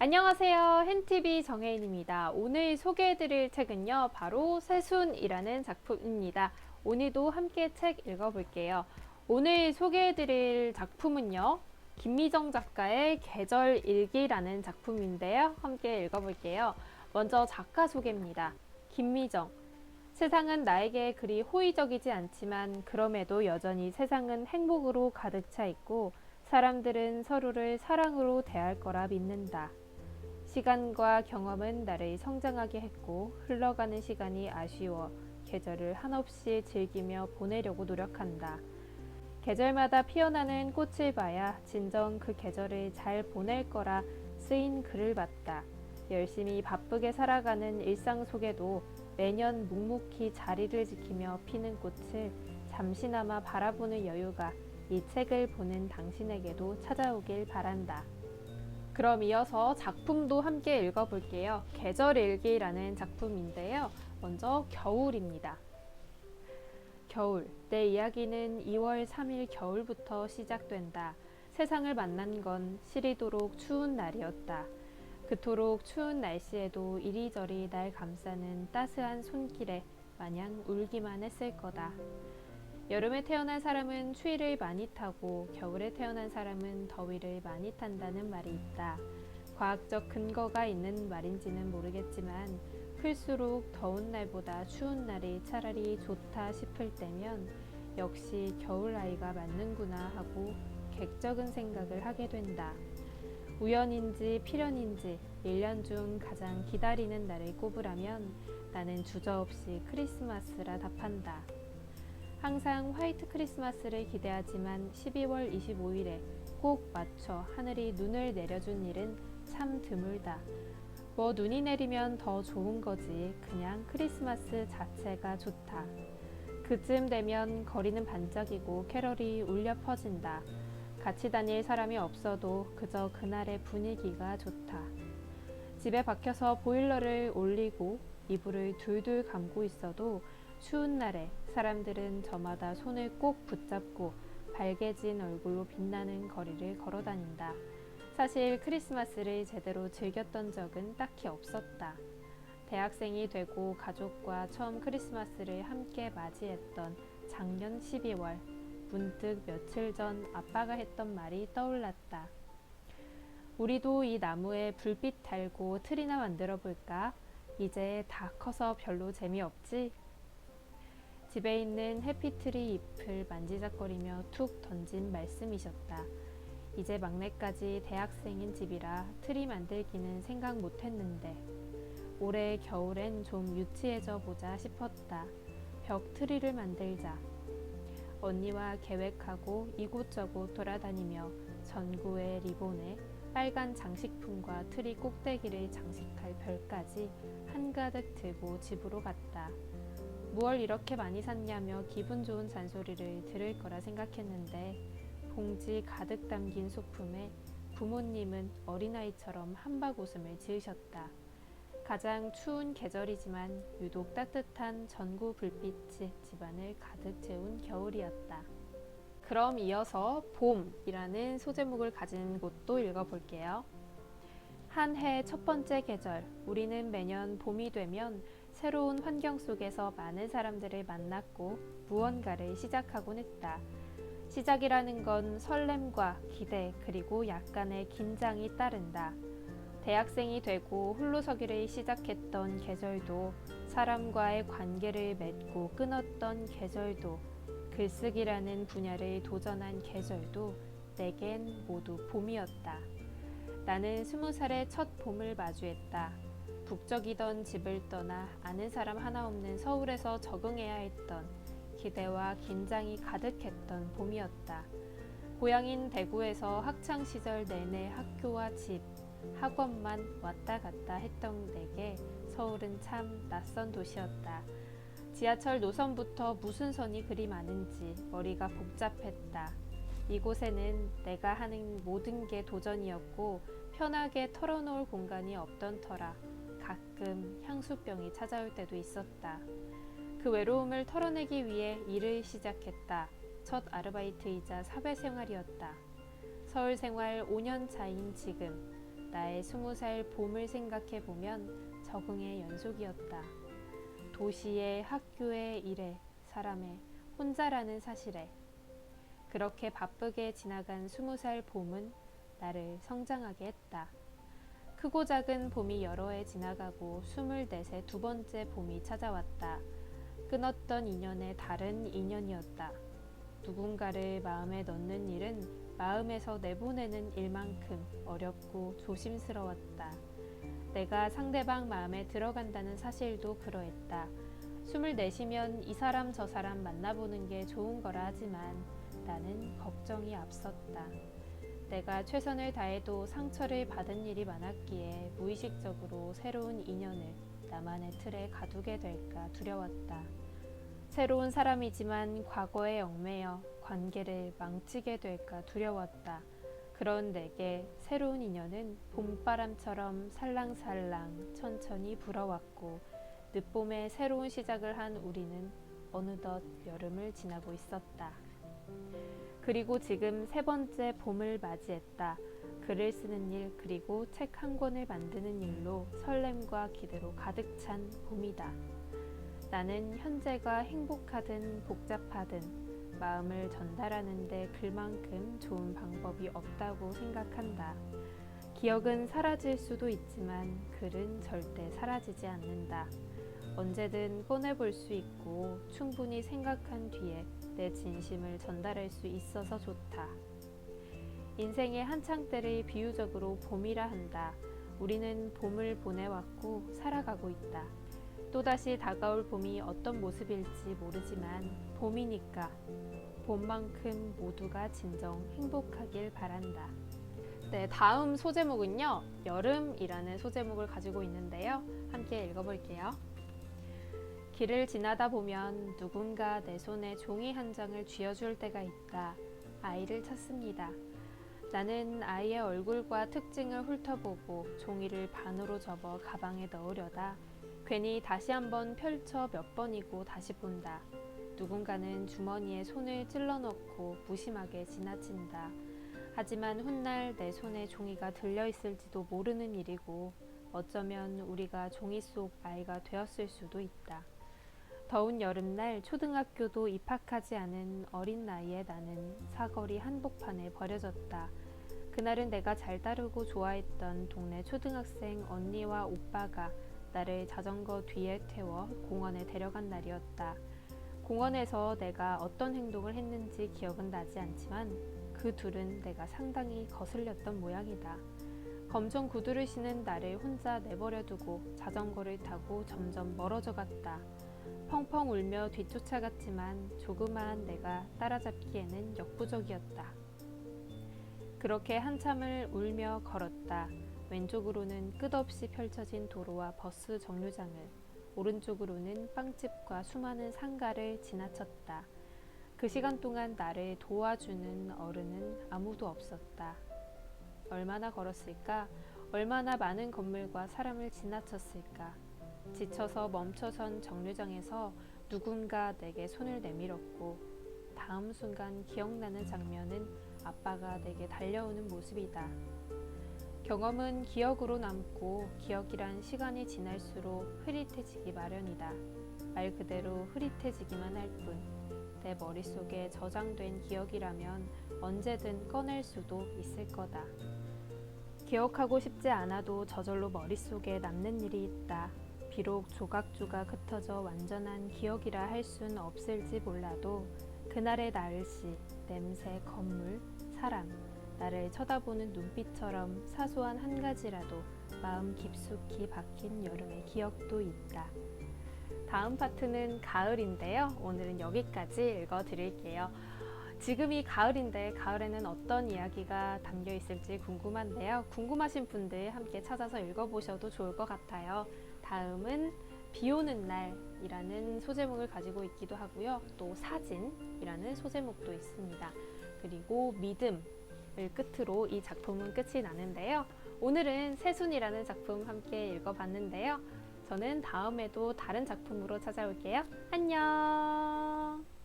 안녕하세요. 헨티비 정혜인입니다. 오늘 소개해드릴 책은요, 바로 새순이라는 작품입니다. 오늘도 함께 책 읽어볼게요. 오늘 소개해드릴 작품은요, 김미정 작가의 계절일기라는 작품인데요. 함께 읽어볼게요. 먼저 작가 소개입니다. 김미정. 세상은 나에게 그리 호의적이지 않지만 그럼에도 여전히 세상은 행복으로 가득 차 있고 사람들은 서로를 사랑으로 대할 거라 믿는다. 시간과 경험은 나를 성장하게 했고 흘러가는 시간이 아쉬워 계절을 한없이 즐기며 보내려고 노력한다. 계절마다 피어나는 꽃을 봐야 진정 그 계절을 잘 보낼 거라 쓰인 글을 봤다. 열심히 바쁘게 살아가는 일상 속에도 매년 묵묵히 자리를 지키며 피는 꽃을 잠시나마 바라보는 여유가 이 책을 보는 당신에게도 찾아오길 바란다. 그럼 이어서 작품도 함께 읽어볼게요. 계절일기라는 작품인데요. 먼저 겨울입니다. 겨울. 내 이야기는 2월 3일 겨울부터 시작된다. 세상을 만난 건 시리도록 추운 날이었다. 그토록 추운 날씨에도 이리저리 날 감싸는 따스한 손길에 마냥 울기만 했을 거다. 여름에 태어난 사람은 추위를 많이 타고 겨울에 태어난 사람은 더위를 많이 탄다는 말이 있다. 과학적 근거가 있는 말인지는 모르겠지만 클수록 더운 날보다 추운 날이 차라리 좋다 싶을 때면 역시 겨울 아이가 맞는구나 하고 객적은 생각을 하게 된다. 우연인지 필연인지 1년 중 가장 기다리는 날을 꼽으라면 나는 주저없이 크리스마스라 답한다. 항상 화이트 크리스마스를 기대하지만 12월 25일에 꼭 맞춰 하늘이 눈을 내려준 일은 참 드물다. 뭐 눈이 내리면 더 좋은 거지. 그냥 크리스마스 자체가 좋다. 그쯤 되면 거리는 반짝이고 캐럴이 울려 퍼진다. 같이 다닐 사람이 없어도 그저 그날의 분위기가 좋다. 집에 박혀서 보일러를 올리고 이불을 둘둘 감고 있어도 추운 날에 사람들은 저마다 손을 꼭 붙잡고 발개진 얼굴로 빛나는 거리를 걸어다닌다. 사실 크리스마스를 제대로 즐겼던 적은 딱히 없었다. 대학생이 되고 가족과 처음 크리스마스를 함께 맞이했던 작년 12월, 문득 며칠 전 아빠가 했던 말이 떠올랐다. 우리도 이 나무에 불빛 달고 트리나 만들어 볼까? 이제 다 커서 별로 재미없지? 집에 있는 해피트리 잎을 만지작거리며 툭 던진 말씀이셨다. 이제 막내까지 대학생인 집이라 트리 만들기는 생각 못했는데 올해 겨울엔 좀 유치해져 보자 싶었다. 벽 트리를 만들자. 언니와 계획하고 이곳저곳 돌아다니며 전구의 리본에 빨간 장식품과 트리 꼭대기를 장식할 별까지 한가득 들고 집으로 갔다. 무얼 이렇게 많이 샀냐며 기분 좋은 잔소리를 들을 거라 생각했는데 봉지 가득 담긴 소품에 부모님은 어린아이처럼 한박 웃음을 지으셨다. 가장 추운 계절이지만 유독 따뜻한 전구 불빛이 집안을 가득 채운 겨울이었다. 그럼 이어서 봄이라는 소제목을 가진 곳도 읽어볼게요. 한 해 첫 번째 계절, 우리는 매년 봄이 되면 새로운 환경 속에서 많은 사람들을 만났고 무언가를 시작하곤 했다. 시작이라는 건 설렘과 기대 그리고 약간의 긴장이 따른다. 대학생이 되고 홀로서기를 시작했던 계절도 사람과의 관계를 맺고 끊었던 계절도 글쓰기라는 분야를 도전한 계절도 내겐 모두 봄이었다. 나는 20살의 첫 봄을 마주했다. 북적이던 집을 떠나 아는 사람 하나 없는 서울에서 적응해야 했던 기대와 긴장이 가득했던 봄이었다. 고향인 대구에서 학창시절 내내 학교와 집, 학원만 왔다 갔다 했던 내게 서울은 참 낯선 도시였다. 지하철 노선부터 무슨 선이 그리 많은지 머리가 복잡했다. 이곳에는 내가 하는 모든 게 도전이었고 편하게 털어놓을 공간이 없던 터라 가끔 향수병이 찾아올 때도 있었다. 그 외로움을 털어내기 위해 일을 시작했다. 첫 아르바이트이자 사회생활이었다. 서울 생활 5년 차인 지금 나의 20살 봄을 생각해보면 적응의 연속이었다. 도시에, 학교에, 일에, 사람에, 혼자라는 사실에. 그렇게 바쁘게 지나간 20살 봄은 나를 성장하게 했다. 크고 작은 봄이 여러 해 지나가고 24세 두 번째 봄이 찾아왔다. 끊었던 인연의 다른 인연이었다. 누군가를 마음에 넣는 일은 마음에서 내보내는 일만큼 어렵고 조심스러웠다. 내가 상대방 마음에 들어간다는 사실도 그러했다. 24시면 이 사람 저 사람 만나보는 게 좋은 거라 하지만 나는 걱정이 앞섰다. 내가 최선을 다해도 상처를 받은 일이 많았기에 무의식적으로 새로운 인연을 나만의 틀에 가두게 될까 두려웠다. 새로운 사람이지만 과거에 얽매여 관계를 망치게 될까 두려웠다. 그런 내게 새로운 인연은 봄바람처럼 살랑살랑 천천히 불어왔고 늦봄에 새로운 시작을 한 우리는 어느덧 여름을 지나고 있었다. 그리고 지금 세 번째 봄을 맞이했다. 글을 쓰는 일 그리고 책 한 권을 만드는 일로 설렘과 기대로 가득 찬 봄이다. 나는 현재가 행복하든 복잡하든 마음을 전달하는데 글만큼 좋은 방법이 없다고 생각한다. 기억은 사라질 수도 있지만 글은 절대 사라지지 않는다. 언제든 꺼내볼 수 있고 충분히 생각한 뒤에 내 진심을 전달할 수 있어서 좋다. 인생의 한창 때를 비유적으로 봄이라 한다. 우리는 봄을 보내왔고 살아가고 있다. 또다시 다가올 봄이 어떤 모습일지 모르지만 봄이니까 봄만큼 모두가 진정 행복하길 바란다. 네, 다음 소제목은요. 여름이라는 소제목을 가지고 있는데요. 함께 읽어볼게요. 길을 지나다 보면 누군가 내 손에 종이 한 장을 쥐어줄 때가 있다. 아이를 찾습니다. 나는 아이의 얼굴과 특징을 훑어보고 종이를 반으로 접어 가방에 넣으려다 괜히 다시 한번 펼쳐 몇 번이고 다시 본다. 누군가는 주머니에 손을 찔러 넣고 무심하게 지나친다. 하지만 훗날 내 손에 종이가 들려있을지도 모르는 일이고 어쩌면 우리가 종이 속 아이가 되었을 수도 있다. 더운 여름날 초등학교도 입학하지 않은 어린 나이에 나는 사거리 한복판에 버려졌다. 그날은 내가 잘 따르고 좋아했던 동네 초등학생 언니와 오빠가 나를 자전거 뒤에 태워 공원에 데려간 날이었다. 공원에서 내가 어떤 행동을 했는지 기억은 나지 않지만 그 둘은 내가 상당히 거슬렸던 모양이다. 검정 구두를 신은 나를 혼자 내버려두고 자전거를 타고 점점 멀어져 갔다. 펑펑 울며 뒤쫓아갔지만 조그마한 내가 따라잡기에는 역부족이었다. 그렇게 한참을 울며 걸었다. 왼쪽으로는 끝없이 펼쳐진 도로와 버스 정류장을, 오른쪽으로는 빵집과 수많은 상가를 지나쳤다. 그 시간 동안 나를 도와주는 어른은 아무도 없었다. 얼마나 걸었을까? 얼마나 많은 건물과 사람을 지나쳤을까? 지쳐서 멈춰선 정류장에서 누군가 내게 손을 내밀었고 다음 순간 기억나는 장면은 아빠가 내게 달려오는 모습이다. 경험은 기억으로 남고 기억이란 시간이 지날수록 흐릿해지기 마련이다. 말 그대로 흐릿해지기만 할 뿐. 내 머릿속에 저장된 기억이라면 언제든 꺼낼 수도 있을 거다. 기억하고 싶지 않아도 저절로 머릿속에 남는 일이 있다. 비록 조각조각 흩어져 완전한 기억이라 할 순 없을지 몰라도 그날의 날씨, 냄새, 건물, 사람, 나를 쳐다보는 눈빛처럼 사소한 한 가지라도 마음 깊숙이 박힌 여름의 기억도 있다. 다음 파트는 가을인데요. 오늘은 여기까지 읽어드릴게요. 지금이 가을인데 가을에는 어떤 이야기가 담겨 있을지 궁금한데요. 궁금하신 분들 함께 찾아서 읽어보셔도 좋을 것 같아요. 다음은 비 오는 날이라는 소제목을 가지고 있기도 하고요. 또 사진이라는 소제목도 있습니다. 그리고 믿음을 끝으로 이 작품은 끝이 나는데요. 오늘은 새순이라는 작품 함께 읽어봤는데요. 저는 다음에도 다른 작품으로 찾아올게요. 안녕!